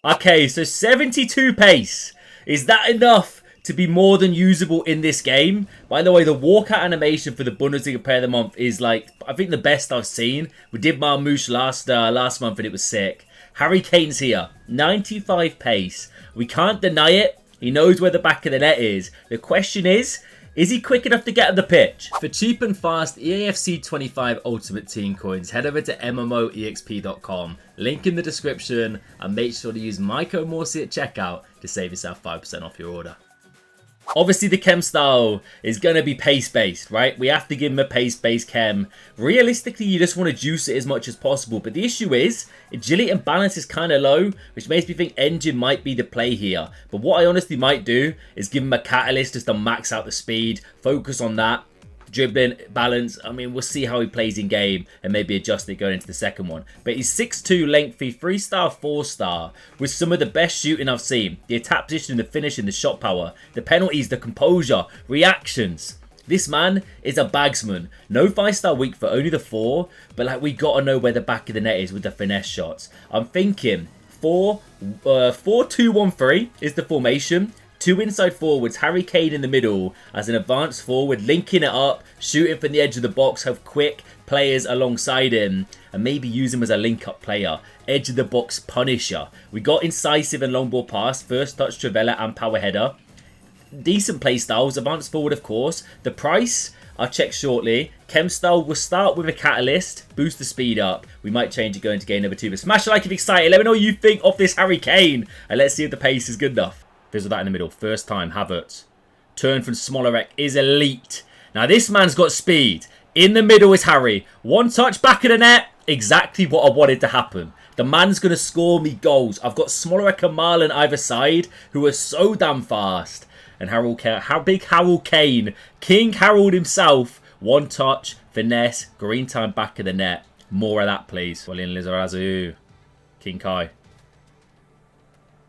Okay, so 72 pace. Is that enough to be more than usable in this game? By the way, the walkout animation for the Bundesliga Player of the Month is like, I think the best I've seen. We did Marmoush last month and it was sick. Harry Kane's here. 95 pace. We can't deny it. He knows where the back of the net is. The question is he quick enough to get on the pitch? For cheap and fast EAFC 25 Ultimate Team coins, head over to MMOEXP.com. Link in the description, and make sure to use my code Morsey at checkout to save yourself 5% off your order. Obviously, the chem style is going to be pace-based, right? We have to give him a pace-based chem. Realistically, you just want to juice it as much as possible. But the issue is, agility and balance is kind of low, which makes me think engine might be the play here. But what I honestly might do is give him a catalyst just to max out the speed, focus on that. Dribbling, balance, I mean, we'll see how he plays in game and maybe adjust it going into the second one. But he's 6'2", lengthy, 3-star, 4-star, with some of the best shooting I've seen. The attack position, the finishing, the shot power, the penalties, the composure, reactions. This man is a bagsman. No 5-star weak for only the 4, but like we got to know where the back of the net is with the finesse shots. I'm thinking 4-2-1-3 is the formation. 2 inside forwards, Harry Kane in the middle as an advanced forward, linking it up, shooting from the edge of the box, have quick players alongside him, and maybe use him as a link-up player. Edge of the box punisher. We got incisive and long ball pass, first touch, Travella and power header. Decent play styles, advanced forward of course. The price, I'll check shortly. Chem style will start with a catalyst, boost the speed up. We might change it going to game number 2, but smash a like if you're excited. Let me know what you think of this Harry Kane, and let's see if the pace is good enough. There's that in the middle. First time, Havertz. Turn from Smolarek is elite. Now, this man's got speed. In the middle is Harry. One touch, back of the net. Exactly what I wanted to happen. The man's going to score me goals. I've got Smolarek and Marlon either side, who are so damn fast. And big Harold Kane. King Harold himself. One touch, finesse, green time, back of the net. More of that, please. Well, in Lizarazu. King Kai.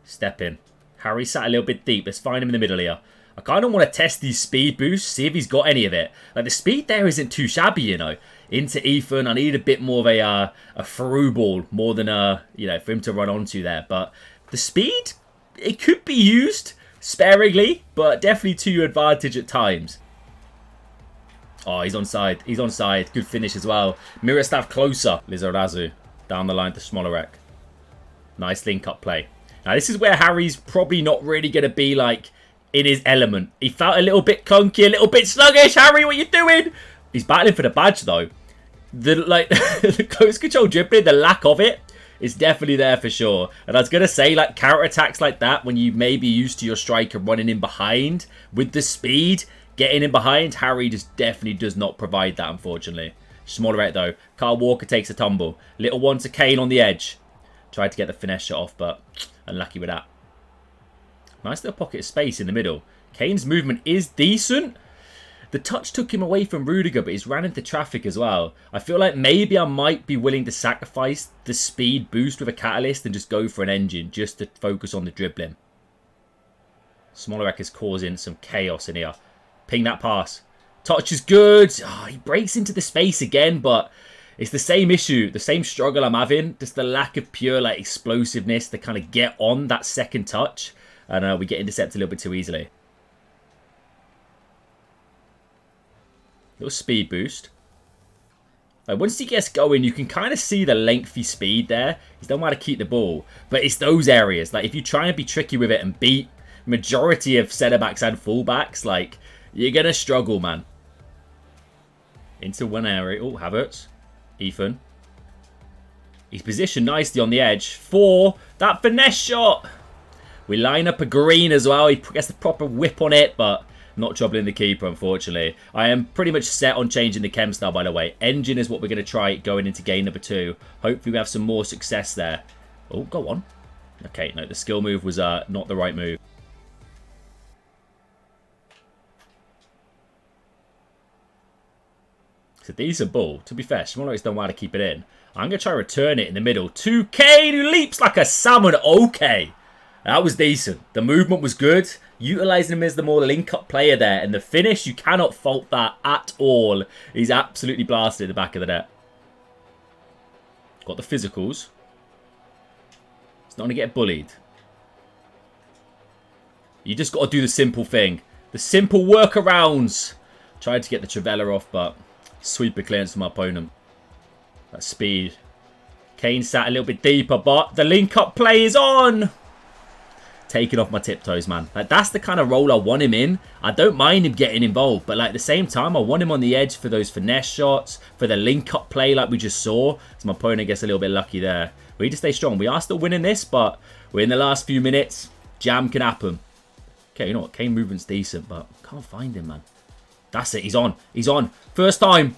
Step in. Harry sat a little bit deep. Let's find him in the middle here. I kind of want to test these speed boosts, see if he's got any of it. Like, the speed there isn't too shabby, you know. Into Ethan, I need a bit more of a through ball, more than, you know, for him to run onto there. But the speed, it could be used sparingly, but definitely to your advantage at times. Oh, he's onside. He's onside. Good finish as well. Miroslav closer. Lizarazu down the line to Smolarek. Nice link-up play. Now, this is where Harry's probably not really going to be, like, in his element. He felt a little bit clunky, a little bit sluggish. Harry, what are you doing? He's battling for the badge, though. The close control dribbling, the lack of it, is definitely there for sure. And I was going to say, like, counter-attacks like that, when you may be used to your striker running in behind, with the speed, getting in behind, Harry just definitely does not provide that, unfortunately. Smolarek, though. Kyle Walker takes a tumble. Little one to Kane on the edge. Tried to get the finesse shot off, but unlucky with that. Nice little pocket of space in the middle. Kane's movement is decent. The touch took him away from Rudiger, but he's ran into traffic as well. I feel like maybe I might be willing to sacrifice the speed boost with a catalyst and just go for an engine, just to focus on the dribbling. Smolarek is causing some chaos in here. Ping that pass. Touch is good. Oh, he breaks into the space again, but it's the same issue, the same struggle I'm having. Just the lack of pure like explosiveness to kind of get on that second touch. And we get intercepted a little bit too easily. Little speed boost. Like, once he gets going, you can kind of see the lengthy speed there. He's done well to keep the ball. But it's those areas. Like, if you try and be tricky with it and beat majority of centre-backs and full-backs, like, you're going to struggle, man. Into one area. Oh, Havertz. Ethan. He's positioned nicely on the edge for that finesse shot. We line up a green as well. He gets the proper whip on it, but not troubling the keeper, unfortunately. I am pretty much set on changing the chem style, by the way. Engine is what we're going to try going into game number 2. Hopefully we have some more success there. Oh, go on. Okay, no, the skill move was not the right move. It's a decent ball. To be fair, Smolar's done well to keep it in. I'm going to try to return it in the middle to Kane, who leaps like a salmon. Okay. That was decent. The movement was good. Utilising him as the more link-up player there. And the finish, you cannot fault that at all. He's absolutely blasted at the back of the net. Got the physicals. He's not going to get bullied. You just got to do the simple thing. The simple workarounds. Tried to get the Trivela off, but sweeper clearance from my opponent. That speed. Kane sat a little bit deeper, but the link-up play is on. Taking off my tiptoes, man. Like, that's the kind of role I want him in. I don't mind him getting involved, but like at the same time, I want him on the edge for those finesse shots, for the link-up play like we just saw. So my opponent gets a little bit lucky there. We need to stay strong. We are still winning this, but we're in the last few minutes. Jam can happen. Okay, you know what? Kane movement's decent, but can't find him, man. That's it. He's on. He's on. First time.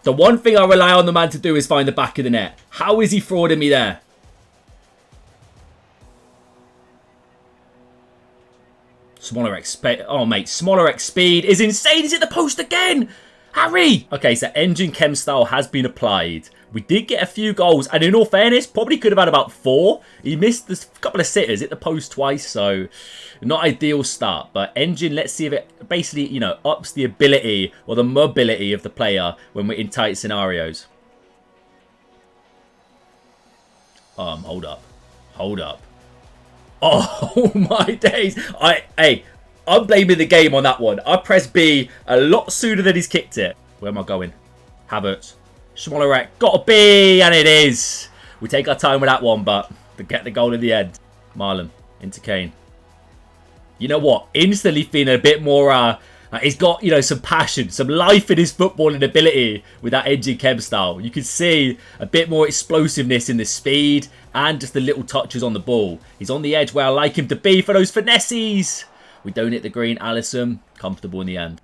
The one thing I rely on the man to do is find the back of the net. How is he frauding me there? Smaller X speed. Oh, mate. Smaller X speed is insane. He's at the post again. Harry. Okay, so engine chem style has been applied. We did get a few goals. And in all fairness, probably could have had about 4. He missed a couple of sitters. Hit the post twice. So, not ideal start. But engine, let's see if it basically, you know, ups the ability or the mobility of the player when we're in tight scenarios. Hold up. Hold up. Oh, my days. I'm blaming the game on that one. I pressed B a lot sooner than he's kicked it. Where am I going? Havertz. Smolarek. Got a B, and it is. We take our time with that one, but to get the goal in the end. Marlon. Into Kane. You know what? Instantly feeling a bit more... he's got, you know, some passion, some life in his footballing ability with that engine chem style. You can see a bit more explosiveness in the speed and just the little touches on the ball. He's on the edge where I like him to be for those finesses. We don't hit the green. Alisson, comfortable in the end.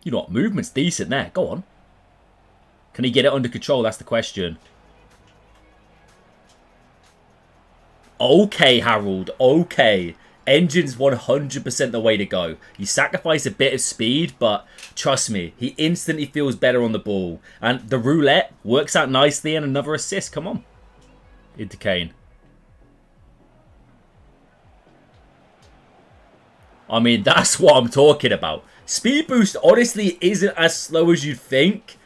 You know what? Movement's decent there. Go on. Can he get it under control? That's the question. Okay, Harold. Okay. Engine's 100% the way to go. You sacrifice a bit of speed, but trust me, he instantly feels better on the ball. And the roulette works out nicely and another assist. Come on. Into Kane. I mean, that's what I'm talking about. Speed boost honestly isn't as slow as you'd think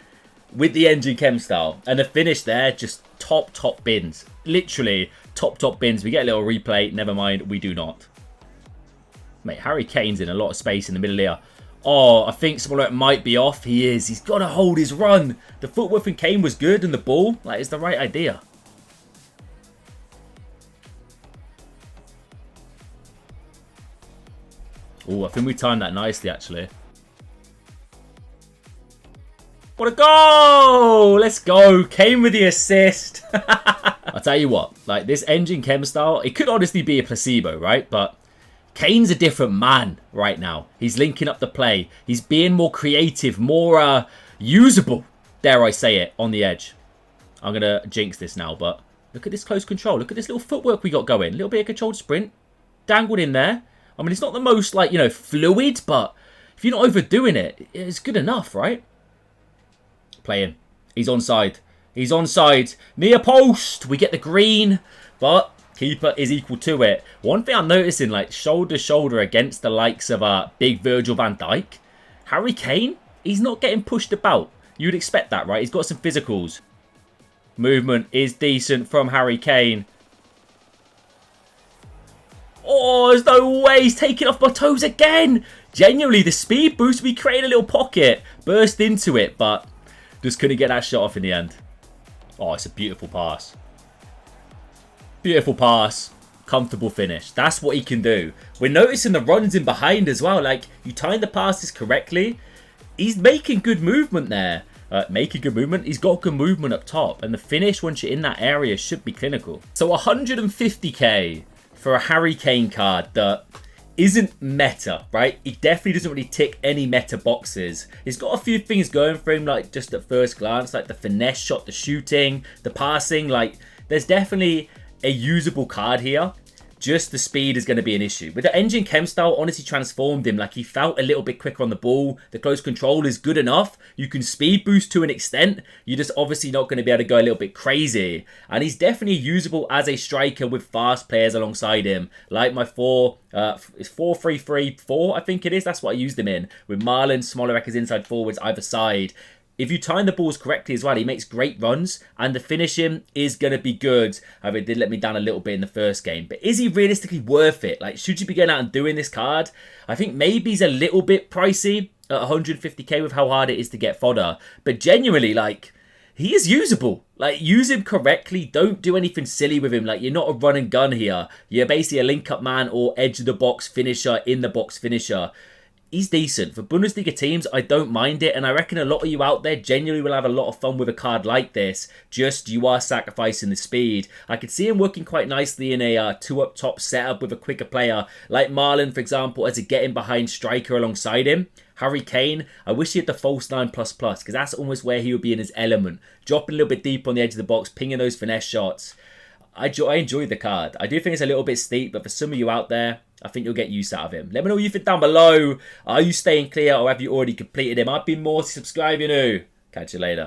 with the engine chem style. And the finish there, just top bins. Literally, top bins. We get a little replay. Never mind, we do not. Mate, Harry Kane's in a lot of space in the middle here. Oh, I think Smolarek might be off. He is. He's got to hold his run. The footwork in Kane was good and the ball, like, is the right idea. Oh, I think we timed that nicely, actually. What a goal! Let's go. Kane with the assist. I'll tell you what, like, this engine chem style, it could honestly be a placebo, right? But Kane's a different man right now. He's linking up the play. He's being more creative, more usable, dare I say it, on the edge. I'm going to jinx this now, but look at this close control. Look at this little footwork we got going. A little bit of controlled sprint. Dangled in there. I mean, it's not the most, like, you know, fluid, but if you're not overdoing it, it's good enough, right? Playing. He's onside. He's onside. Near post. We get the green, but keeper is equal to it. One thing I'm noticing, like, shoulder to shoulder against the likes of big Virgil van Dijk, Harry Kane, he's not getting pushed about. You'd expect that, right? He's got some physicals. Movement is decent from Harry Kane. Oh, there's no way. He's taking off my toes again. Genuinely, the speed boost, we created a little pocket, burst into it, but just couldn't get that shot off in the end. Oh, it's a beautiful pass. Beautiful pass. Comfortable finish. That's what he can do. We're noticing the runs in behind as well. Like, you timed the passes correctly. He's making good movement there. Making good movement. He's got good movement up top. And the finish, once you're in that area, should be clinical. So 150k for a Harry Kane card that isn't meta, right? He definitely doesn't really tick any meta boxes. He's got a few things going for him, like, just at first glance, like the finesse shot, the shooting, the passing. Like, there's definitely a usable card here. Just the speed is going to be an issue. But the engine chem style honestly transformed him. Like, he felt a little bit quicker on the ball. The close control is good enough. You can speed boost to an extent. You're just obviously not going to be able to go a little bit crazy. And he's definitely usable as a striker with fast players alongside him. Like my 4-3-3-4, I think it is. That's what I used him in. With Marlon, Smolarek as inside forwards either side. if you time the balls correctly as well, he makes great runs, and the finishing is going to be good. It did let me down a little bit in the first game, but is he realistically worth it? Like, should you be going out and doing this card? I think maybe he's a little bit pricey at 150k with how hard it is to get fodder, but genuinely, like, he is usable. Like, use him correctly. Don't do anything silly with him. Like, you're not a run and gun here. You're basically a link-up man or edge-of-the-box finisher, in-the-box finisher. He's decent. For Bundesliga teams, I don't mind it. And I reckon a lot of you out there genuinely will have a lot of fun with a card like this. Just you are sacrificing the speed. I could see him working quite nicely in a two-up-top setup with a quicker player. Like Marlon, for example, as a getting-behind striker alongside him. Harry Kane, I wish he had the false 9++, because that's almost where he would be in his element. Dropping a little bit deep on the edge of the box, pinging those finesse shots. I enjoy the card. I do think it's a little bit steep, but for some of you out there, I think you'll get use out of him. Let me know what you think down below. Are you staying clear, or have you already completed him? I've been Morsey. Subscribe, you know. Catch you later.